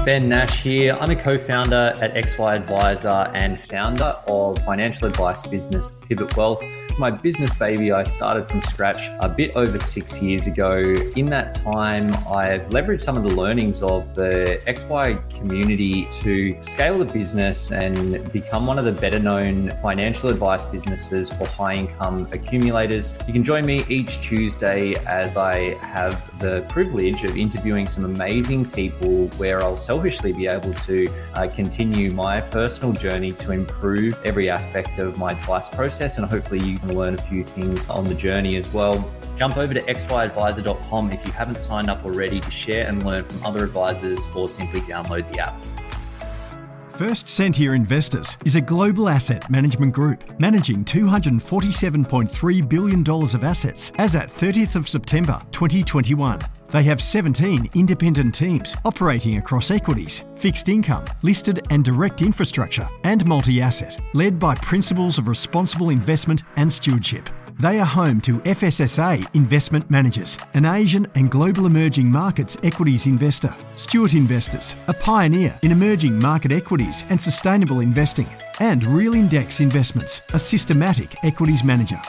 Ben Nash here. I'm a co-founder at XY Advisor and founder of financial advice business Pivot Wealth. My business baby I started from scratch a bit over 6 years ago. In that time, I've leveraged some of the learnings of the XY community to scale the business and become one of the better known financial advice businesses for high income accumulators. You can join me each Tuesday as I have the privilege of interviewing some amazing people where I'll selfishly be able to continue my personal journey to improve every aspect of my advice process, and hopefully you can learn a few things on the journey as well. Jump over to xyadvisor.com if you haven't signed up already to share and learn from other advisors, or simply download the app. First Sentier Investors is a global asset management group managing $247.3 billion of assets as at 30th of September 2021. They have 17 independent teams operating across equities, fixed income, listed and direct infrastructure, and multi-asset, led by principles of responsible investment and stewardship. They are home to FSSA Investment Managers, an Asian and global emerging markets equities investor. Stewart Investors, a pioneer in emerging market equities and sustainable investing. And Real Index Investments, a systematic equities manager.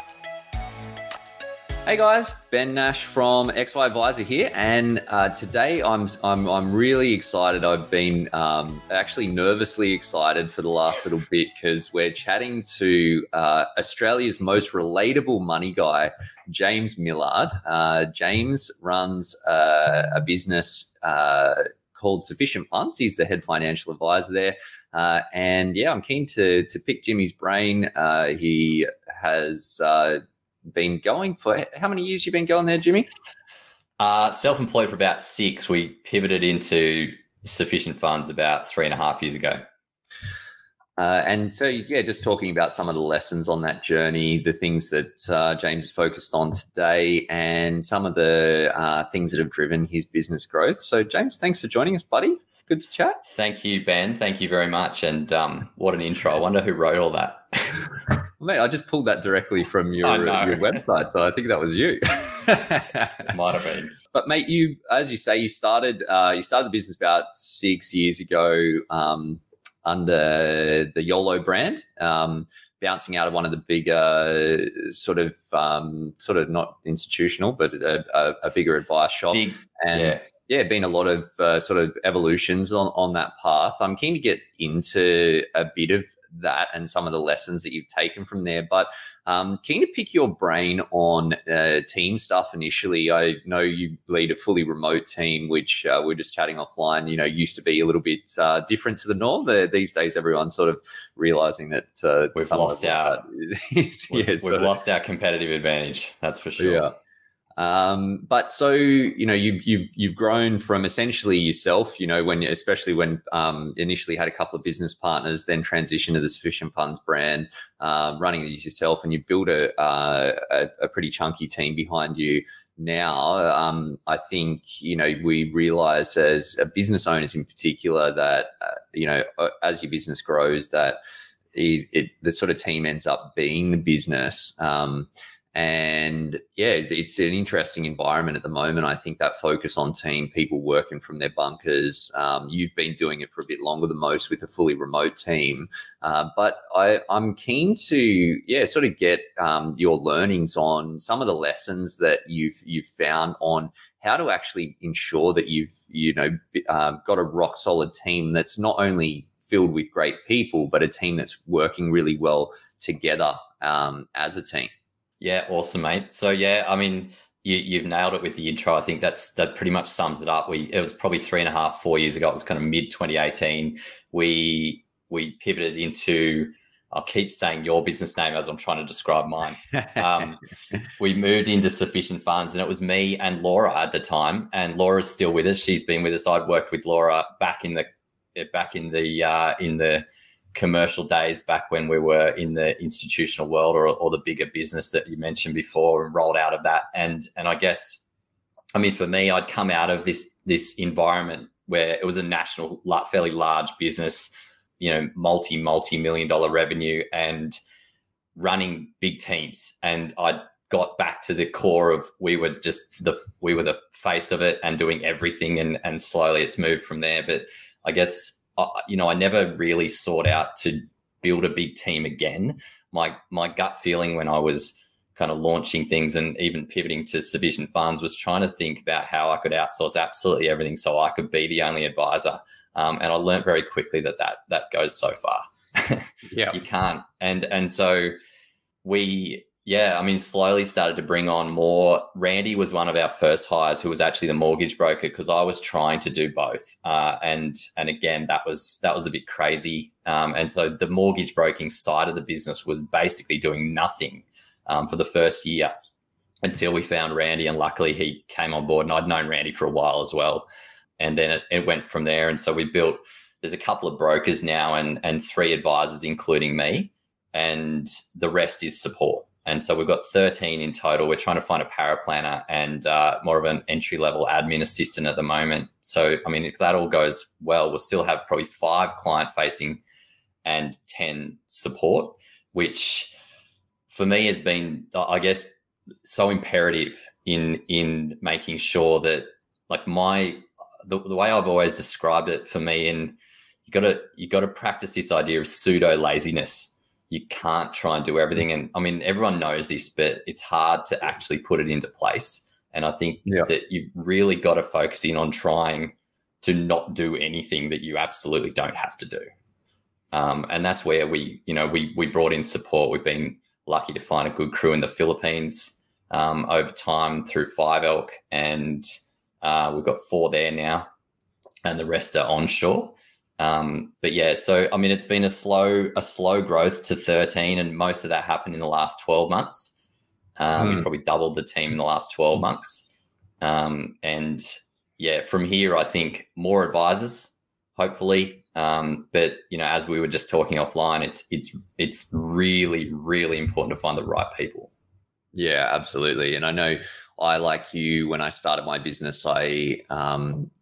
Hey guys, Ben Nash from XY Advisor here, and today I'm really excited. I've been actually nervously excited for the last little bit because we're chatting to Australia's most relatable money guy, James Millard. James runs a business called Sufficient Funds. He's the head financial advisor there. And yeah, I'm keen to pick Jimmy's brain. He has been going for how many years you been going there, Jimmy? Self-employed for about 6. We pivoted into Sufficient Funds about 3.5 years ago. And so, yeah, just talking about some of the lessons on that journey, the things that James is focused on today, and some of the things that have driven his business growth. So, James, thanks for joining us, buddy. Good to chat. Thank you, Ben. Thank you very much. And what an intro. I wonder who wrote all that. Mate, I just pulled that directly from your website, so I think that was you. Might have been. But mate, you, as you say, you started the business about 6 years ago under the YOLO brand, bouncing out of one of the bigger sort of not institutional, but a bigger advice shop. Yeah, been a lot of sort of evolutions on that path. I'm keen to get into a bit of that and some of the lessons that you've taken from there, but keen to pick your brain on team stuff initially. I know you lead a fully remote team, which we're just chatting offline, used to be a little bit different to the norm. These days, everyone's sort of realizing that we've lost our competitive advantage. That's for sure. Yeah. But so, you've grown from essentially yourself, especially when initially had a couple of business partners, then transitioned to the Sufficient Funds brand, running it yourself, and you built a pretty chunky team behind you now. I think, we realize as business owners in particular that, as your business grows, that the sort of team ends up being the business. And yeah, it's an interesting environment at the moment. I think that focus on team, people working from their bunkers. You've been doing it for a bit longer than most with a fully remote team. But I'm keen to, sort of get your learnings on some of the lessons that you've found on how to actually ensure that you've, got a rock solid team that's not only filled with great people, but a team that's working really well together as a team. Yeah, awesome, mate. So yeah, I mean, you've nailed it with the intro. I think that pretty much sums it up. It was probably 3.5, 4 years ago. It was kind of mid 2018. We pivoted into, I'll keep saying your business name as I'm trying to describe mine. We moved into Sufficient Funds, and it was me and Laura at the time. And Laura's still with us. She's been with us. I'd worked with Laura back in the commercial days, back when we were in the institutional world or the bigger business that you mentioned before, and rolled out of that. And I guess, I mean, for me, I'd come out of this environment where it was a national, fairly large business, multi-million dollar revenue and running big teams. And I'd got back to the core of we were the face of it and doing everything, and slowly it's moved from there. But I guess I never really sought out to build a big team again. My gut feeling when I was kind of launching things and even pivoting to sufficient funds was trying to think about how I could outsource absolutely everything so I could be the only advisor. And I learned very quickly that goes so far. Yeah, you can't. And so we, slowly started to bring on more. Randy was one of our first hires, who was actually the mortgage broker, because I was trying to do both. And again, that was a bit crazy. And so the mortgage broking side of the business was basically doing nothing for the first year until we found Randy. And luckily he came on board, and I'd known Randy for a while as well. And then it went from there. And so there's a couple of brokers now and 3 advisors, including me, and the rest is support. And so we've got 13 in total. We're trying to find a paraplanner and more of an entry-level admin assistant at the moment. So, I mean, if that all goes well, we'll still have probably 5 client-facing and 10 support, which for me has been, I guess, so imperative in making sure that, like, the way I've always described it for me, and you got to practice this idea of pseudo laziness. You can't try and do everything. And I mean, everyone knows this, but it's hard to actually put it into place. And I think that you've really got to focus in on trying to not do anything that you absolutely don't have to do. And that's where we brought in support. We've been lucky to find a good crew in the Philippines over time through Five Elk, and we've got 4 there now, and the rest are onshore. But yeah, so I mean, it's been a slow growth to 13, and most of that happened in the last 12 months. We've probably doubled the team in the last 12 months. And yeah, from here, I think more advisors, hopefully. But as we were just talking offline, it's really, really important to find the right people. Yeah, absolutely. And I know I, like you, when I started my business, I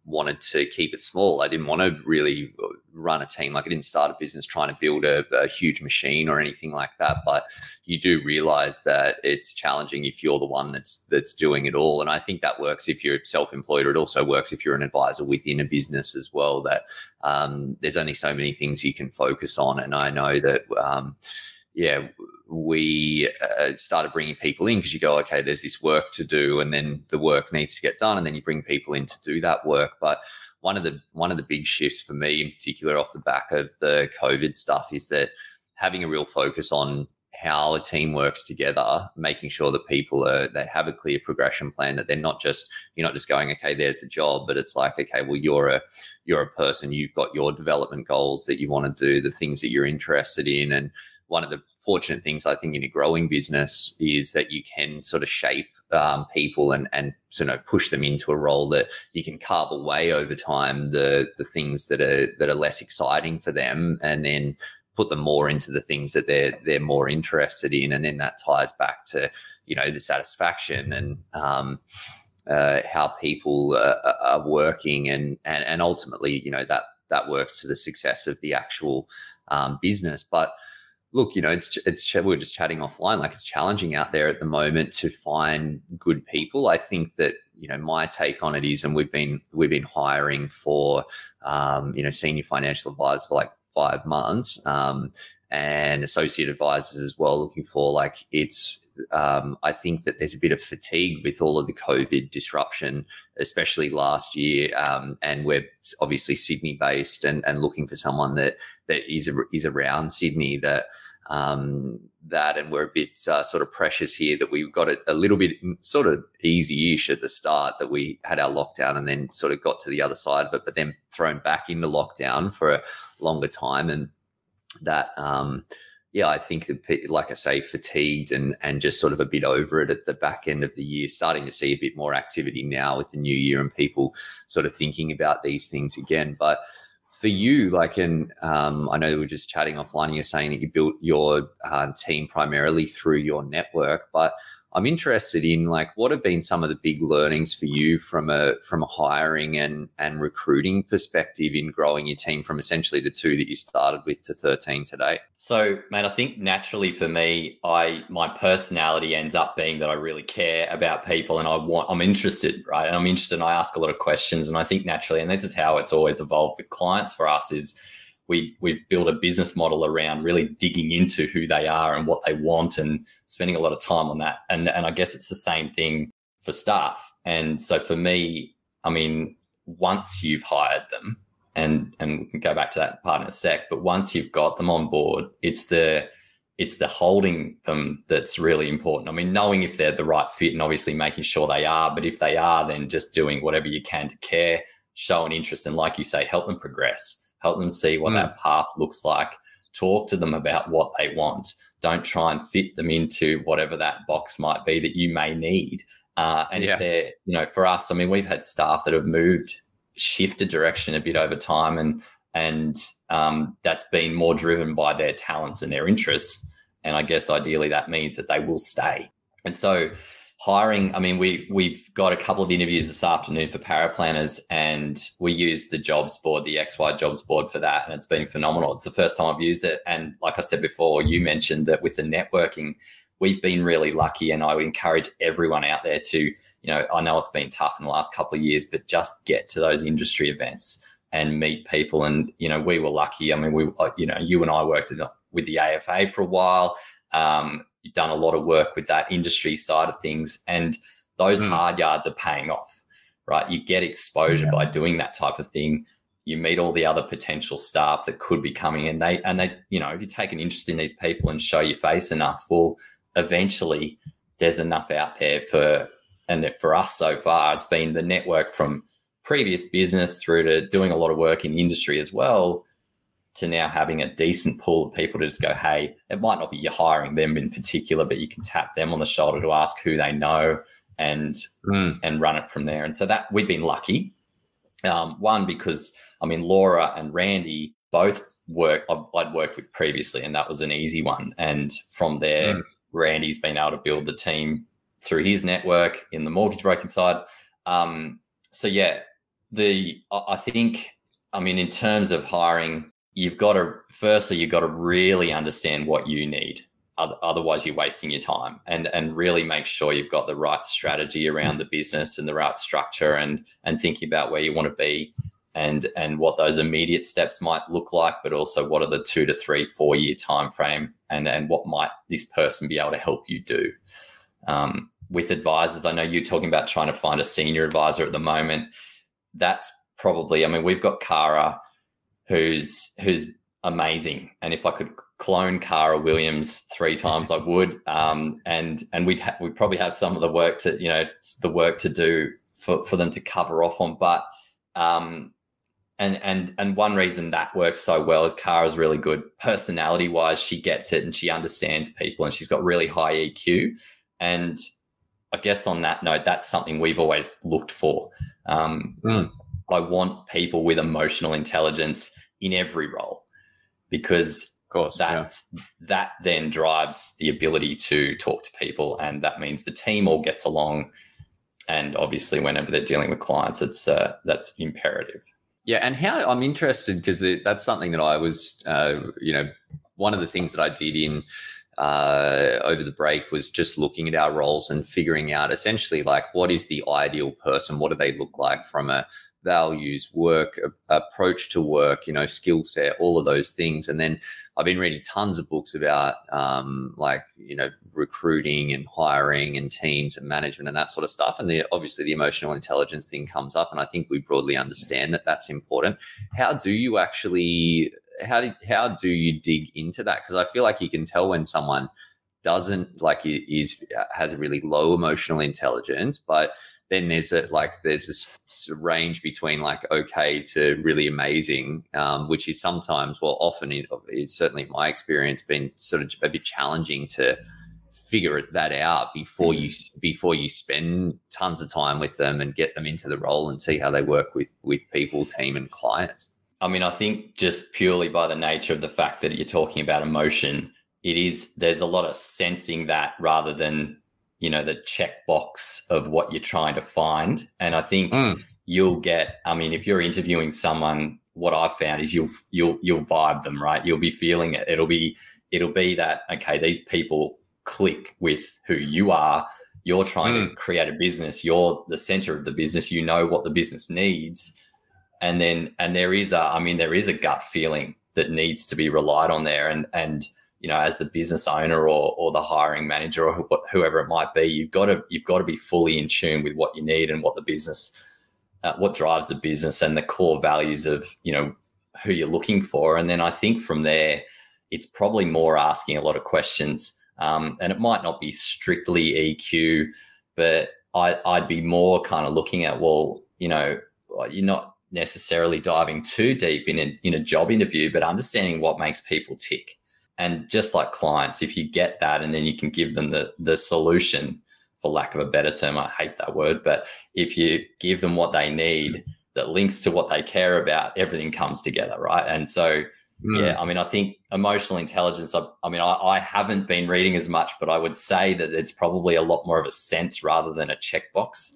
wanted to keep it small. I didn't want to really run a team. Like, I didn't start a business trying to build a huge machine or anything like that. But you do realize that it's challenging if you're the one that's doing it all. And I think that works if you're self-employed, or it also works if you're an advisor within a business as well, that there's only so many things you can focus on. And I know that, we started bringing people in because you go, okay, there's this work to do, and then the work needs to get done, and then you bring people in to do that work. But one of the big shifts for me in particular off the back of the COVID stuff is that having a real focus on how a team works together, making sure that people they have a clear progression plan, that you're not just going, okay, there's the job, but it's like, okay, well, you're a person, you've got your development goals that you want to do, the things that you're interested in. And one of the fortunate things I think in a growing business is that you can sort of shape people and push them into a role that you can carve away over time the things that are less exciting for them, and then put them more into the things that they're more interested in. And then that ties back to the satisfaction and how people are working, and ultimately that works to the success of the actual business. But look, it's we were just chatting offline, like, it's challenging out there at the moment to find good people. I think that, my take on it is, and we've been hiring for, senior financial advisors for like 5 months, and associate advisors as well, looking for, like, it's, I think that there's a bit of fatigue with all of the COVID disruption, especially last year. And we're obviously Sydney based, and looking for someone that is around Sydney, and we're a bit sort of precious here, that we've got a little bit sort of easy-ish at the start, that we had our lockdown and then sort of got to the other side, but then thrown back into lockdown for a longer time. And that, I think that, like I say, fatigued and just sort of a bit over it at the back end of the year, starting to see a bit more activity now with the new year and people sort of thinking about these things again. But for you, like, I know we were just chatting offline, and you're saying that you built your team primarily through your network, but I'm interested in like what have been some of the big learnings for you from a hiring and recruiting perspective in growing your team from essentially the 2 that you started with to 13 today? So, man, I think naturally for me, my personality ends up being that I really care about people and I'm interested, right? And I'm interested and I ask a lot of questions. And I think naturally, and this is how it's always evolved with clients for us, is we've built a business model around really digging into who they are and what they want and spending a lot of time on that. And I guess it's the same thing for staff. And so for me, I mean, once you've hired them, and we can go back to that part in a sec, but once you've got them on board, it's the holding them that's really important. I mean, knowing if they're the right fit and obviously making sure they are, but if they are, then just doing whatever you can to care, show an interest, and like you say, help them progress. Help them see what that path looks like. Talk to them about what they want. Don't try and fit them into whatever that box might be that you may need. If they're, for us, I mean, we've had staff that have shifted direction a bit over time, and that's been more driven by their talents and their interests. And I guess ideally that means that they will stay. And so hiring, I mean, we've got a couple of interviews this afternoon for paraplanners, and we use the jobs board, the XY jobs board for that. And it's been phenomenal. It's the first time I've used it. And like I said before, you mentioned that with the networking, we've been really lucky. And I would encourage everyone out there to, I know it's been tough in the last couple of years, but just get to those industry events and meet people. And, we were lucky. I mean, you and I worked with the AFA for a while. You've done a lot of work with that industry side of things, and those hard yards are paying off, right? You get exposure by doing that type of thing. You meet all the other potential staff that could be coming, and they, if you take an interest in these people and show your face enough, well, eventually there's enough out there for us so far, it's been the network from previous business through to doing a lot of work in the industry as well, to now having a decent pool of people to just go, hey, it might not be you hiring them in particular, but you can tap them on the shoulder to ask who they know and run it from there. And so that we've been lucky. One, because I mean, Laura and Randy both I'd worked with previously, and that was an easy one. And from there, Randy's been able to build the team through his network in the mortgage broking side. I think, I mean, in terms of hiring, you've got to really understand what you need. Otherwise you're wasting your time, and really make sure you've got the right strategy around the business and the right structure, and thinking about where you want to be and what those immediate steps might look like, but also what are the 2 to 3, 4 year time frame, and what might this person be able to help you do. With advisors, I know you're talking about trying to find a senior advisor at the moment. That's probably, I mean, we've got Cara, who's amazing. And if I could clone Cara Williams 3 times, I would. And we'd probably have some of the work to do for them to cover off on. But and one reason that works so well is Cara's really good personality wise. She gets it and she understands people, and she's got really high EQ. And I guess on that note, that's something we've always looked for. I want people with emotional intelligence in every role, because that then drives the ability to talk to people, and that means the team all gets along. And obviously, whenever they're dealing with clients, that's imperative. Yeah, and how I'm interested, because that's something that I was, one of the things that I did in over the break was just looking at our roles and figuring out essentially like what is the ideal person, what do they look like from a values, work, approach to work, skill set, all of those things. And then I've been reading tons of books about recruiting and hiring and teams and management and that sort of stuff. And obviously the emotional intelligence thing comes up, and I think we broadly understand that that's important. How do you actually, how do you dig into that? Because I feel like you can tell when someone doesn't has a really low emotional intelligence, but then there's this range between like okay to really amazing, which is sometimes, well, often it's certainly in my experience been sort of a bit challenging to figure that out before you spend tons of time with them and get them into the role and see how they work with people, team, and clients. I mean, I think just purely by the nature of the fact that you're talking about emotion, there's a lot of sensing that rather than the checkbox of what you're trying to find. And I think you'll get, I mean, if you're interviewing someone, what I've found is you'll vibe them, right? You'll be feeling it. It'll be that, okay, these people click with who you are. You're trying to create a business. You're the center of the business. You know what the business needs. And there is a gut feeling that needs to be relied on there. And as the business owner or the hiring manager or whoever it might be, you've got to be fully in tune with what you need and what the business, what drives the business and the core values of, who you're looking for. And then I think from there, it's probably more asking a lot of questions. And it might not be strictly EQ, but I'd be more kind of looking at, well, you're not necessarily diving too deep in a job interview, but understanding what makes people tick. And just like clients, if you get that and then you can give them the solution, for lack of a better term, I hate that word, but if you give them what they need that links to what they care about, everything comes together, right? And so, yeah, I mean, I think emotional intelligence, I haven't been reading as much, but I would say that it's probably a lot more of a sense rather than a checkbox.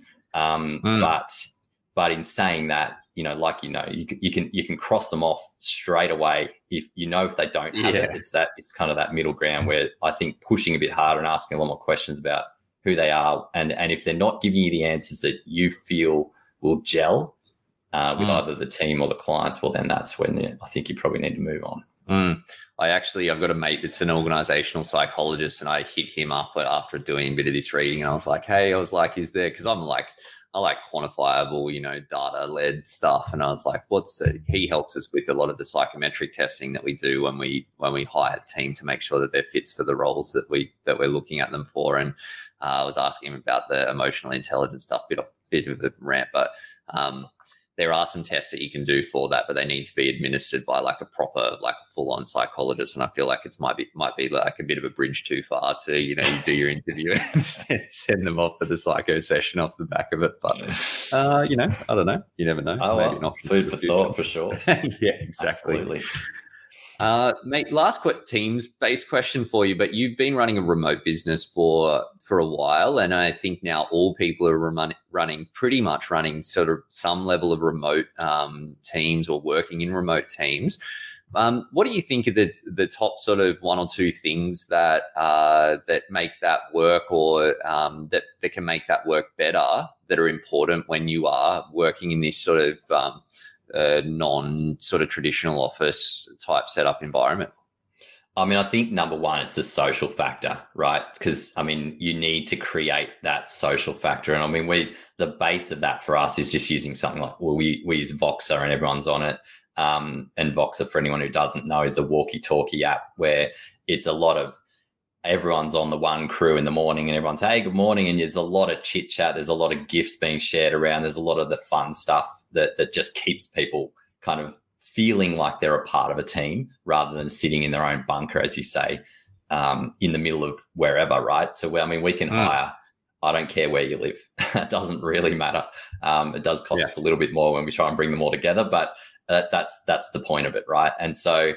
But in saying that, you can cross them off straight away if they don't have it. It's kind of that middle ground where I think pushing a bit harder and asking a lot more questions about who they are, and if they're not giving you the answers that you feel will gel with either the team or the clients, well, then that's when I think you probably need to move on. I've got a mate that's an organizational psychologist, and I hit him up after doing a bit of this reading, and I was like, is there, because I like quantifiable, data-led stuff. And I was like, he helps us with a lot of the psychometric testing that we do when we hire a team to make sure that they're fits for the roles that we're looking at them for. And I was asking him about the emotional intelligence stuff, bit of a rant, but there are some tests that you can do for that, but they need to be administered by like a proper, like a full-on psychologist. And I feel like it might be like a bit of a bridge too far to, you do your interview and send them off for the psycho session off the back of it. But, I don't know. You never know. Oh, maybe not. Food for thought for sure. Yeah, exactly. Absolutely. Mate, last teams-based question for you, but you've been running a remote business for a while, and I think now all people are pretty much running sort of some level of remote teams or working in remote teams. What do you think are the top sort of one or two things that make that work, or that can make that work better, that are important when you are working in this sort of non sort of traditional office type setup environment? I mean, I think number one, it's the social factor, right? Because you need to create that social factor. And the base of that for us is just using something like, we use Voxer and everyone's on it. And Voxer, for anyone who doesn't know, is the walkie-talkie app where it's a lot of everyone's on the one crew in the morning and everyone's, hey, good morning. And there's a lot of chit chat. There's a lot of gifts being shared around. There's a lot of the fun stuff that just keeps people kind of feeling like they're a part of a team rather than sitting in their own bunker, as you say, in the middle of wherever, right? So, we can hire, I don't care where you live. It doesn't really matter. It does cost us a little bit more when we try and bring them all together, but that's the point of it, right? And so,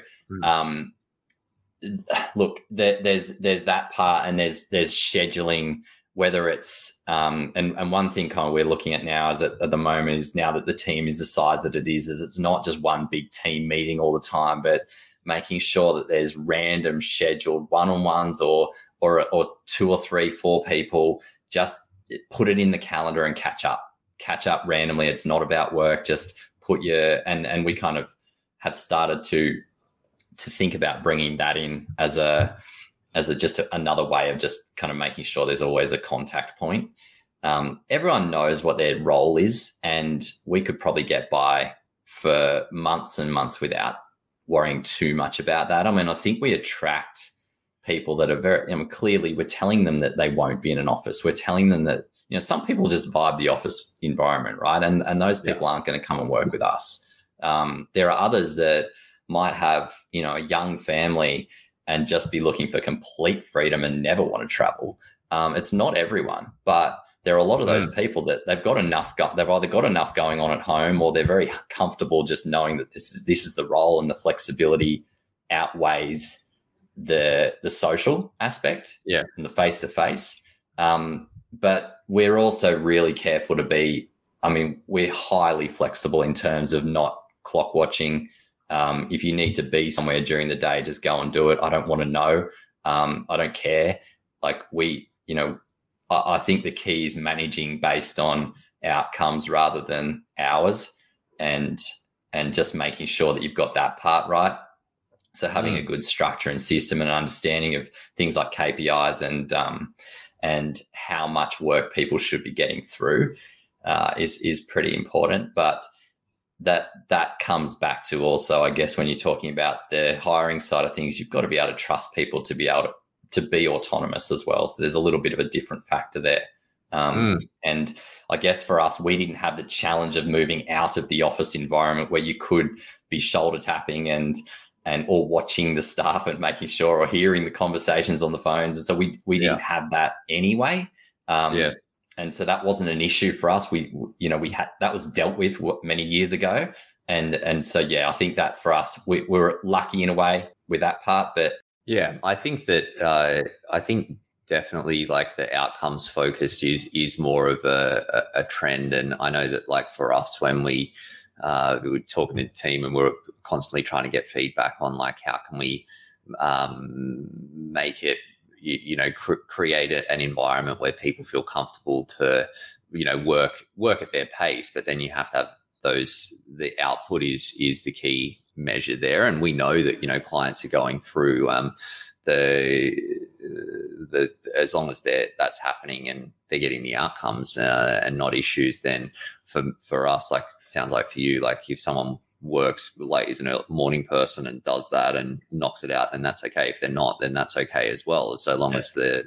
look, there's that part, and there's scheduling, whether it's and one thing kind of we're looking at now is at the moment is, now that the team is the size that it is it's not just one big team meeting all the time, but making sure that there's random scheduled one-on-ones or 2 or 3, 4 people, just put it in the calendar and catch up randomly. It's not about work. Just put and we kind of have started to think about bringing that in as another way of just kind of making sure there's always a contact point. Everyone knows what their role is, and we could probably get by for months and months without worrying too much about that. I think we attract people that are very, clearly we're telling them that they won't be in an office. We're telling them that, some people just vibe the office environment, right? And those people aren't going to come and work with us. There are others that might have, a young family and just be looking for complete freedom and never want to travel. It's not everyone, but there are a lot of those people that they've got enough. They've either got enough going on at home, or they're very comfortable just knowing that this is the role, and the flexibility outweighs the social aspect, and the face to face. But we're also really careful to be, I mean, we're highly flexible in terms of not clock watching. If you need to be somewhere during the day, just go and do it. I don't want to know. I don't care. Like I think the key is managing based on outcomes rather than hours, and just making sure that you've got that part right. So having a good structure and system and understanding of things like KPIs and how much work people should be getting through is pretty important. But that comes back to also, I guess, when you're talking about the hiring side of things, you've got to be able to trust people to be able to be autonomous as well. So there's a little bit of a different factor there. And I guess for us, we didn't have the challenge of moving out of the office environment where you could be shoulder tapping and or watching the staff and making sure, or hearing the conversations on the phones. And so we didn't have that anyway. And so that wasn't an issue for us. We had, that was dealt with many years ago. And so, I think that for us, we're lucky in a way with that part. But yeah, I think that, definitely like the outcomes focused is more of a trend. And I know that like for us, when we were talking to the team and we're constantly trying to get feedback on like, how can we make it, create an environment where people feel comfortable to, work at their pace, but then you have to have the output is the key measure there. And we know that, clients are going through as long as that's happening and they're getting the outcomes and not issues, then for us, like it sounds like for you, like if someone works late, is an early morning person and does that and knocks it out, then that's okay. If they're not, then that's okay as well, so long as the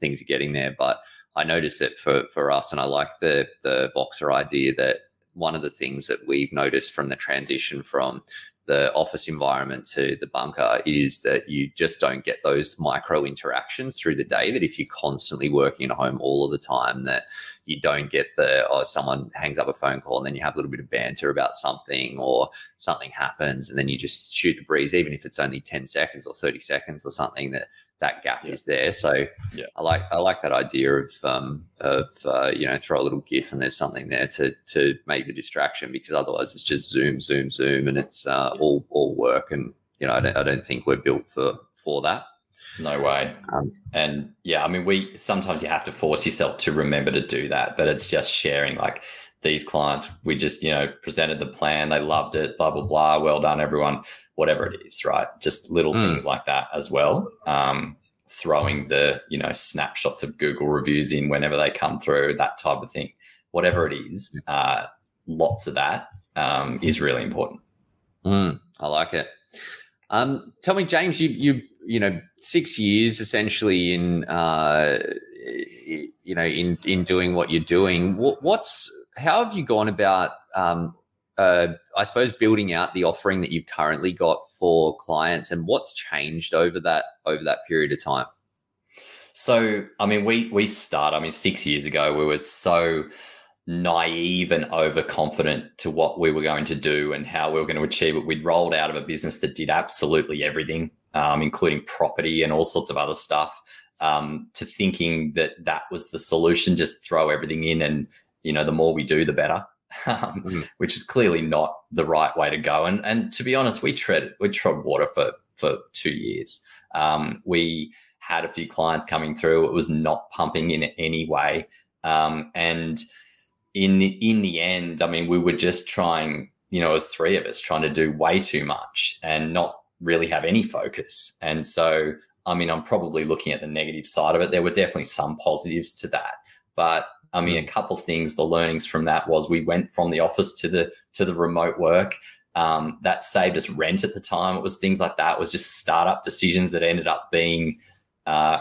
things are getting there. But I noticed that for us, and I like the Voxer idea, that one of the things that we've noticed from the transition from the office environment to the bunker is that you just don't get those micro interactions through the day, that if you're constantly working at home all of the time, that you don't get someone hangs up a phone call and then you have a little bit of banter about something, or something happens and then you just shoot the breeze, even if it's only 10 seconds or 30 seconds or something, that gap is there. So I like that idea of throw a little GIF and there's something there to make the distraction, because otherwise it's just zoom, and it's all work. And I don't think we're built for that. No way. And I mean, sometimes you have to force yourself to remember to do that, but it's just sharing, like these clients, we just, presented the plan, they loved it, blah, blah, blah. Well done, everyone, whatever it is, right? Just little things like that as well. Throwing the, snapshots of Google reviews in whenever they come through, that type of thing, whatever it is, lots of that is really important. I like it. Tell me, James, you 6 years essentially in doing what you're doing. How have you gone about, I suppose, building out the offering that you've currently got for clients, and what's changed over that period of time? So, I mean, we started, 6 years ago, we were so naive and overconfident to what we were going to do and how we were going to achieve it. We'd rolled out of a business that did absolutely everything, including property and all sorts of other stuff, to thinking that was the solution, just throw everything in and, the more we do, the better. Which is clearly not the right way to go. And to be honest, we trod water for 2 years. We had a few clients coming through. It was not pumping in any way. And in the end, we were just trying, as three of us, trying to do way too much and not really have any focus. And so, I'm probably looking at the negative side of it. There were definitely some positives to that, but a couple of things, the learnings from that was we went from the office to the remote work. That saved us rent at the time. It was things like that. It was just startup decisions that ended up being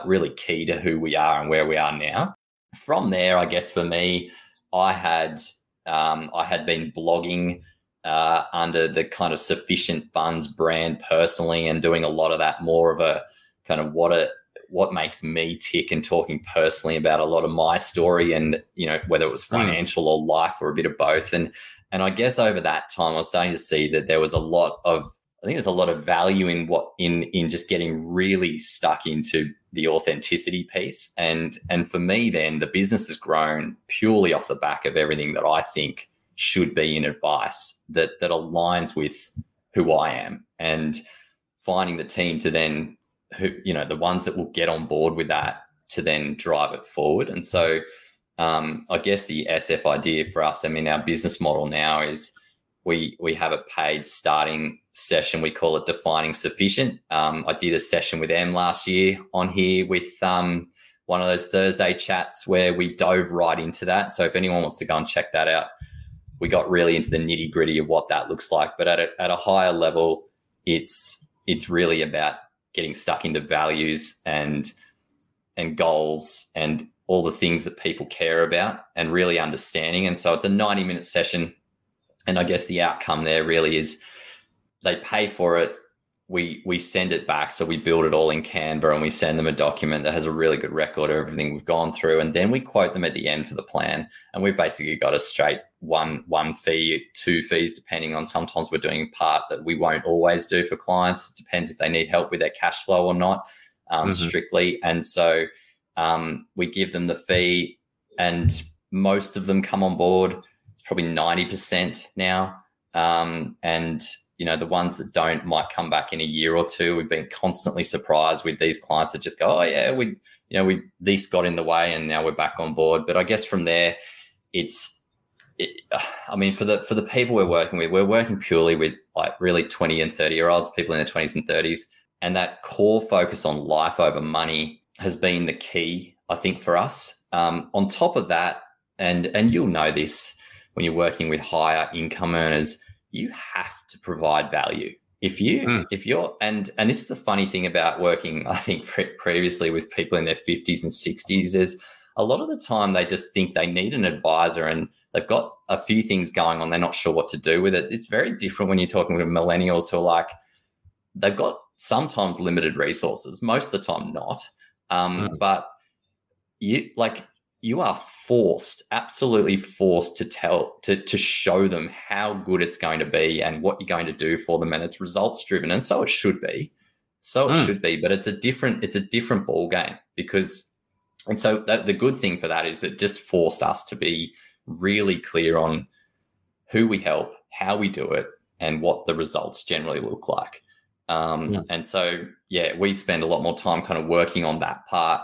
really key to who we are and where we are now. From there, I guess for me, I had been blogging under the kind of Sufficient Funds brand personally, and doing a lot of that, more of a kind of what makes me tick, and talking personally about a lot of my story, and whether it was financial or life or a bit of both. And I guess over that time, I was starting to see that there was a lot of I think there's a lot of value in just getting really stuck into the authenticity piece. And for me, then the business has grown purely off the back of everything that I think should be in advice that aligns with who I am, and finding the team to then, the ones that will get on board with that to then drive it forward. And so I guess the SF idea for us, I mean, our business model now is we have a paid starting session. We call it Defining Sufficient. I did a session with Em last year on here with one of those Thursday chats where we dove right into that. So if anyone wants to go and check that out, we got really into the nitty gritty of what that looks like. But at a higher level, it's really about getting stuck into values and goals and all the things that people care about and really understanding. And so it's a 90-minute session. And I guess the outcome there really is they pay for it. We send it back. So we build it all in Canva and we send them a document that has a really good record of everything we've gone through. And then we quote them at the end for the plan. And we've basically got a straight one fee, 2 fees, depending on, sometimes we're doing a part that we won't always do for clients. It depends if they need help with their cash flow or not, strictly. And so we give them the fee and most of them come on board. It's probably 90% now. And the ones that don't might come back in a year or two. We've been constantly surprised with these clients that just go, oh yeah, this got in the way and now we're back on board. But I guess from there, for the people we're working with, we're working purely with like really 20 and 30-year-olds, people in their 20s and 30s. And that core focus on life over money has been the key, I think, for us. On top of that, and you'll know this when you're working with higher income earners, you have to provide value. If you're, and this is the funny thing about working, I think, previously with people in their 50s and 60s, is a lot of the time they just think they need an advisor and they've got a few things going on. They're not sure what to do with it. It's very different when you're talking with millennials who are like, they've got sometimes limited resources, most of the time not. But you are absolutely forced to show them how good it's going to be and what you're going to do for them. And it's results driven. And so it should be. But it's a different ball game and so the good thing for that is it just forced us to be really clear on who we help, how we do it, and what the results generally look like. And so, we spend a lot more time kind of working on that part,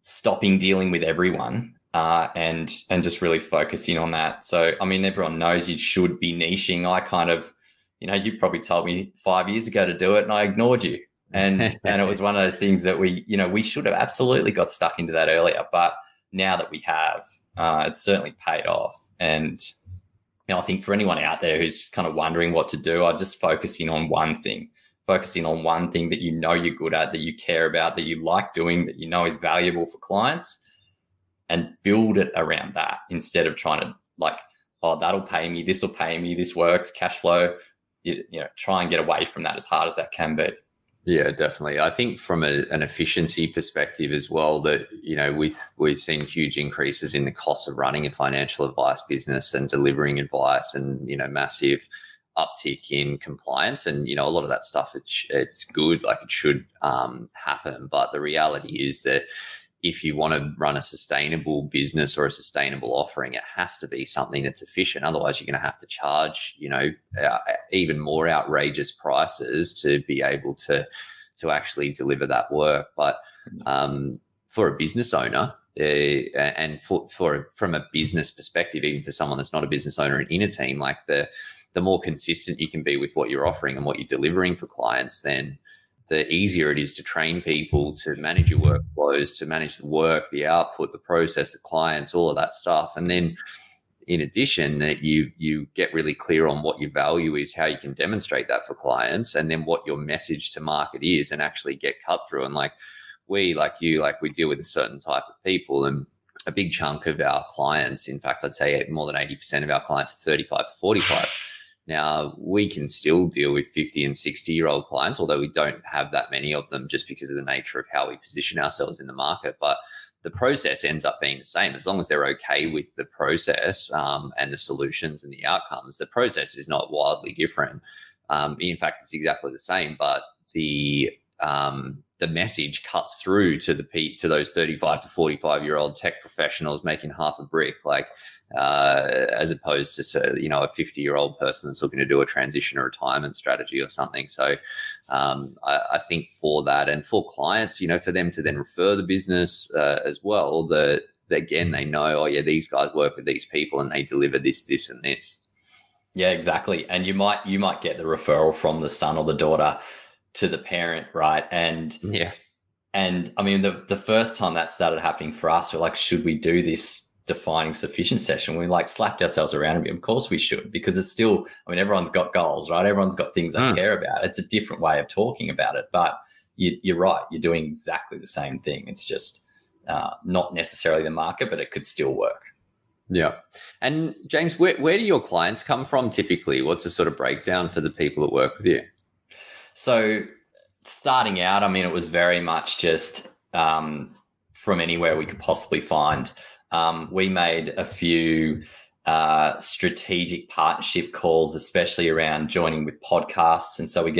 stopping dealing with everyone, and just really focusing on that. So, I mean, everyone knows you should be niching. I kind of, you probably told me 5 years ago to do it and I ignored you. And it was one of those things that we should have absolutely got stuck into that earlier. But now that we have, it's certainly paid off. And, I think for anyone out there who's just kind of wondering what to do, I'm just focusing on one thing that you're good at, that you care about, that you like doing, that is valuable for clients, and build it around that instead of trying to like, oh, that'll pay me, this will pay me, this works, cash flow. Try and get away from that as hard as that can be. Yeah, definitely. I think from an efficiency perspective as well, that, we've seen huge increases in the cost of running a financial advice business and delivering advice, and, massive uptick in compliance. And, a lot of that stuff, it's good, like it should happen. But the reality is that if you want to run a sustainable business or a sustainable offering, it has to be something that's efficient. Otherwise, you're going to have to charge, even more outrageous prices to be able to actually deliver that work. But for a business owner, and from a business perspective, even for someone that's not a business owner and in a team, like the more consistent you can be with what you're offering and what you're delivering for clients, then the easier it is to train people to manage your workflows, to manage the work, the output, the process, the clients, all of that stuff. And then in addition, that you get really clear on what your value is, how you can demonstrate that for clients, and then what your message to market is, and actually get cut through. And we deal with a certain type of people, and a big chunk of our clients, in fact, I'd say more than 80% of our clients are 35 to 45. Now, we can still deal with 50 and 60-year-old clients, although we don't have that many of them just because of the nature of how we position ourselves in the market. But the process ends up being the same. As long as they're okay with the process and the solutions and the outcomes, the process is not wildly different. In fact, it's exactly the same, but the message cuts through to those 35 to 45-year-old tech professionals making half a brick, like as opposed to, say, you know, a 50-year-old person that's looking to do a transition or retirement strategy or something. So I think for that, and for clients, you know, for them to then refer the business as well, that again, they know, oh yeah, these guys work with these people and they deliver this, this, and this. Yeah, exactly. And you might get the referral from the son or the daughter to the parent, right? And yeah, and I mean, the first time that started happening for us, we're like, should we do this defining sufficient session? We like slapped ourselves around a bit. Of course we should, because it's still, I mean, everyone's got goals, right? Everyone's got things they care about. It's a different way of talking about it, but you're right. You're doing exactly the same thing. It's just not necessarily the market, but it could still work. Yeah. And James, where do your clients come from typically? What's the sort of breakdown for the people that work with you? So starting out, I mean, it was very much just from anywhere we could possibly find. We made a few strategic partnership calls, especially around joining with podcasts. And so we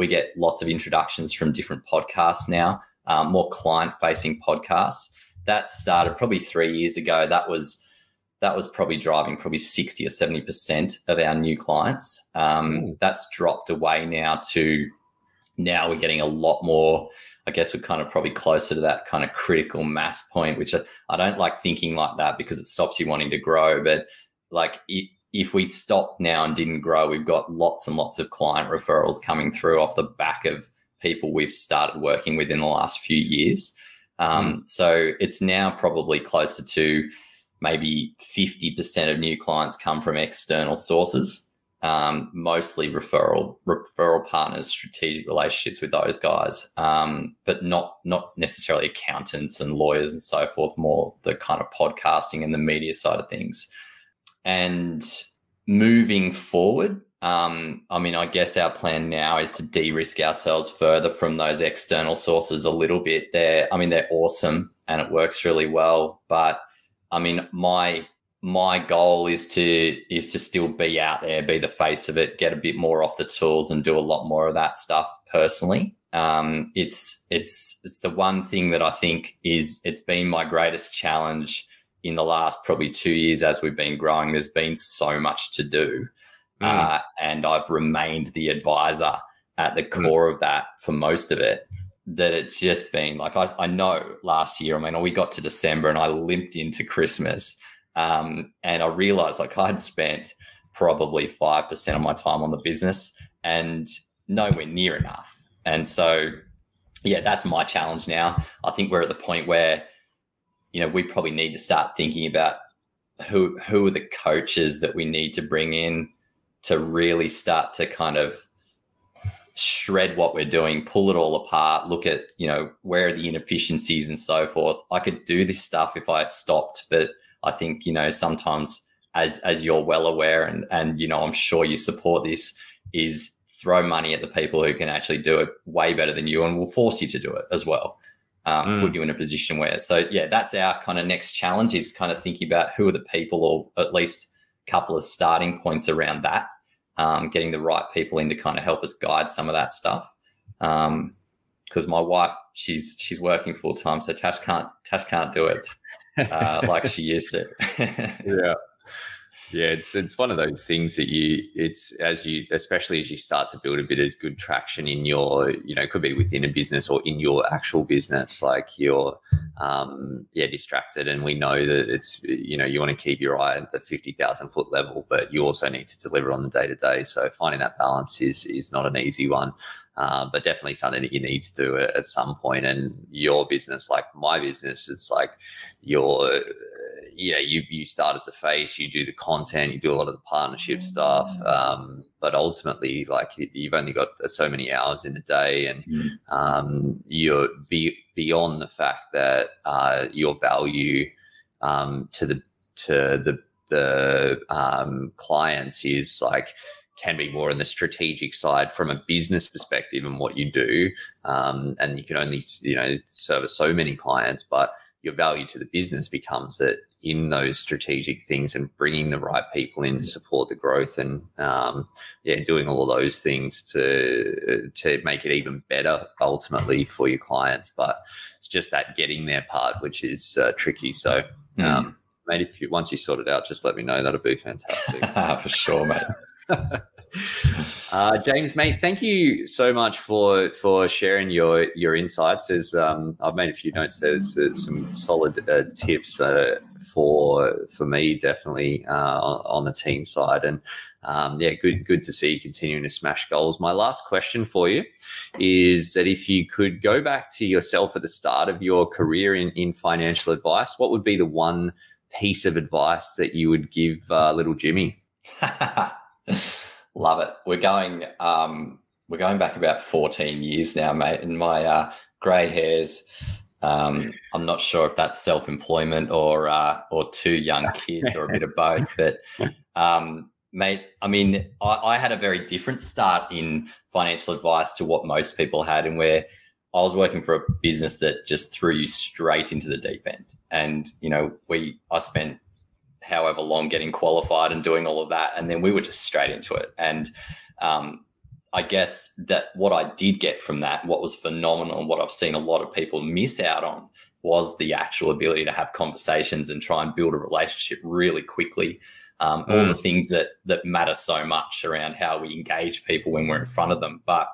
get lots of introductions from different podcasts now, more client-facing podcasts. That started probably 3 years ago. That was probably driving 60 or 70% of our new clients. That's dropped away now we're getting a lot more. I guess we're kind of probably closer to that kind of critical mass point, which I don't like thinking like that because it stops you wanting to grow. But like if we stopped now and didn't grow, we've got lots and lots of client referrals coming through off the back of people we've started working with in the last few years. So it's now probably closer to maybe 50% of new clients come from external sources, mostly referral partners, strategic relationships with those guys, but not necessarily accountants and lawyers and so forth, more the kind of podcasting and the media side of things. And moving forward, I mean, I guess our plan now is to de-risk ourselves further from those external sources a little bit. They're awesome and it works really well, but I mean, my goal is to still be out there, be the face of it, get a bit more off the tools and do a lot more of that stuff personally. It's the one thing that I think it's been my greatest challenge in the last probably 2 years as we've been growing. There's been so much to do. And I've remained the advisor at the core of that for most of it, that it's just been like, I know last year, I mean, we got to December and I limped into Christmas. And I realized like I'd spent probably 5% of my time on the business and nowhere near enough. And so, yeah, that's my challenge now. I think we're at the point where, you know, we probably need to start thinking about who are the coaches that we need to bring in to really start to kind of shred what we're doing, pull it all apart, look at, you know, where are the inefficiencies and so forth. I could do this stuff if I stopped, but I think, you know, sometimes as you're well aware and, you know, I'm sure you support this, is throw money at the people who can actually do it way better than you and will force you to do it as well. Put you in a position where, so yeah, that's our kind of next challenge, is kind of thinking about who are the people, or at least a couple of starting points around that, getting the right people in to kind of help us guide some of that stuff. Because my wife, she's working full time, so Tash can't do it like she used to. Yeah, it's one of those things that especially as you start to build a bit of good traction in your, you know, it could be within a business or in your actual business, like you're distracted. And we know that it's, you know, you want to keep your eye at the 50,000 foot level, but you also need to deliver on the day to day. So finding that balance is not an easy one. But definitely something that you need to do at some point. And your business, like my business, it's like you start as the face, you do the content, you do a lot of the partnership stuff. But ultimately, like you've only got so many hours in the day, and you're beyond the fact that your value to the clients is like, can be more on the strategic side from a business perspective and what you do. And you can only, you know, service so many clients, but your value to the business becomes that in those strategic things and bringing the right people in to support the growth and doing all of those things to make it even better ultimately for your clients. But it's just that getting there part, which is tricky. So mate, once you sort it out, just let me know. That'll be fantastic. For sure, mate. James, mate, thank you so much for sharing your insights. There's I've made a few notes. There's some solid tips for me, definitely on the team side, and good to see you continuing to smash goals. My last question for you is that if you could go back to yourself at the start of your career in financial advice, what would be the one piece of advice that you would give little Jimmy? Love it. We're going back about 14 years now, mate. And my grey hairs, I'm not sure if that's self-employment or two young kids or a bit of both. But mate, I mean, I had a very different start in financial advice to what most people had, and where I was working for a business that just threw you straight into the deep end. And I spent however long getting qualified and doing all of that, and then we were just straight into it. And I guess that what I did get from that, what was phenomenal and what I've seen a lot of people miss out on, was the actual ability to have conversations and try and build a relationship really quickly. All the things that matter so much around how we engage people when we're in front of them. But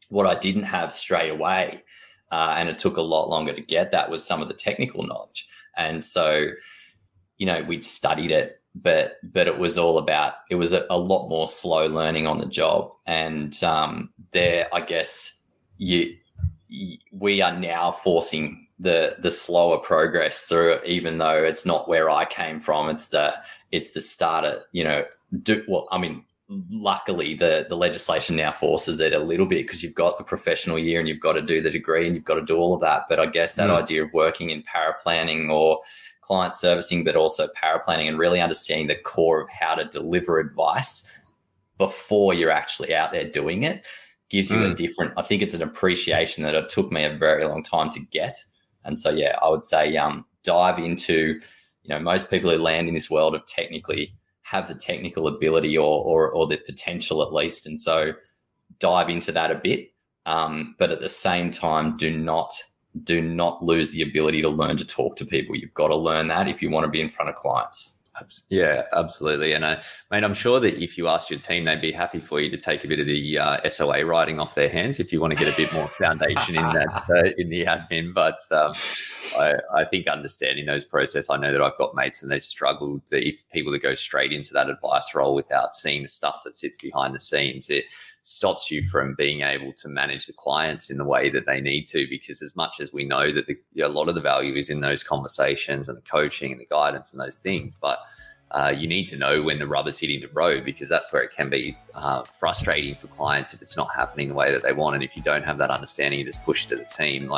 what I didn't have straight away, and it took a lot longer to get that, was some of the technical knowledge. And so we'd studied it, but it was all about, it was a lot more slow learning on the job. And there, I guess we are now forcing the slower progress through it, even though it's not where I came from. It's the start of, luckily the legislation now forces it a little bit, because you've got the professional year and you've got to do the degree and you've got to do all of that. But I guess that idea of working in paraplanning or client servicing, but also paraplanning, and really understanding the core of how to deliver advice before you're actually out there doing it, gives you a different, I think it's an appreciation that it took me a very long time to get. And so, I would say dive into, most people who land in this world of technically have the technical ability or the potential at least. And so dive into that a bit. But at the same time, do not lose the ability to learn to talk to people. You've got to learn that if you want to be in front of clients. Yeah, absolutely. And mate, I'm sure that if you asked your team, they'd be happy for you to take a bit of the SOA writing off their hands if you want to get a bit more foundation in that in the admin. But I think understanding those process, I know that I've got mates and they struggled. That if people that go straight into that advice role without seeing the stuff that sits behind the scenes, it stops you from being able to manage the clients in the way that they need to, because as much as we know that a lot of the value is in those conversations and the coaching and the guidance and those things, but you need to know when the rubber's hitting the road, because that's where it can be frustrating for clients if it's not happening the way that they want. And if you don't have that understanding, you just push it to the team,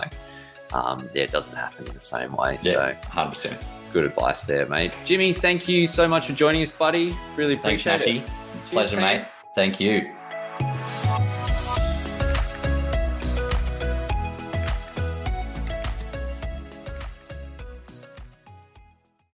it doesn't happen in the same way. Yeah, so 100%. Good advice there, mate. Jimmy, thank you so much for joining us, buddy. Really appreciate it. Pleasure, mate. Thank you.